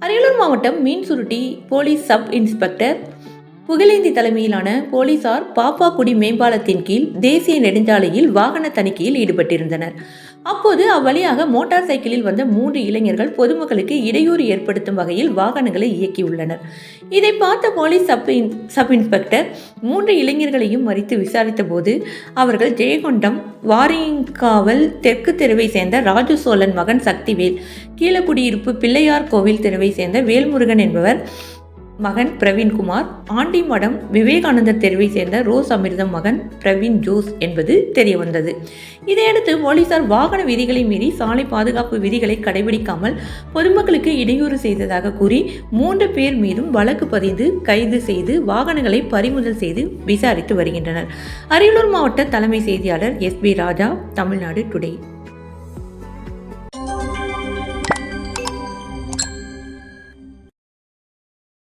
அரியலூர் மாவட்டம் Meensurutti police sub inspector Pugazhendhi தலைமையிலான போலீசார் பாப்பாக்குடி மேம்பாலத்தின் கீழ் தேசிய நெடுஞ்சாலையில் வாகன தணிக்கையில் ஈடுபட்டிருந்தனர். அப்போது அவ்வழியாக மோட்டார் சைக்கிளில் வந்த 3 இளைஞர்கள் பொதுமக்களுக்கு இடையூறு ஏற்படுத்தும் வகையில் வாகனங்களை இயக்கியுள்ளனர். இதை பார்த்த போலீஸ் சப் இன்ஸ்பெக்டர் 3 இளைஞர்களையும் மறித்து விசாரித்த போது அவர்கள் ஜெயங்கொண்டம் வாரியங்காவல் தெற்கு தெருவை சேர்ந்த ராஜு சோழன் மகன் சக்திவேல், கீழக்குடியிருப்பு பிள்ளையார் கோவில் தெருவை சேர்ந்த வேல்முருகன் என்பவர் மகன் பிரவீன்குமார், ஆண்டிமடம் விவேகானந்தர் தெருவை சேர்ந்த ரோஸ் அமிர்தம் மகன் பிரவீன் ஜோஸ் என்பது தெரியவந்தது. இதையடுத்து போலீசார் வாகன விதிகளை மீறி சாலை பாதுகாப்பு விதிகளை கடைபிடிக்காமல் பொதுமக்களுக்கு இடையூறு செய்ததாக கூறி 3 பேர் மீதும் வழக்கு பதிந்து கைது செய்து வாகனங்களை பறிமுதல் செய்து விசாரித்து வருகின்றனர். அரியலூர் மாவட்ட தலைமை செய்தியாளர் SB ராஜா, தமிழ்நாடு டுடே.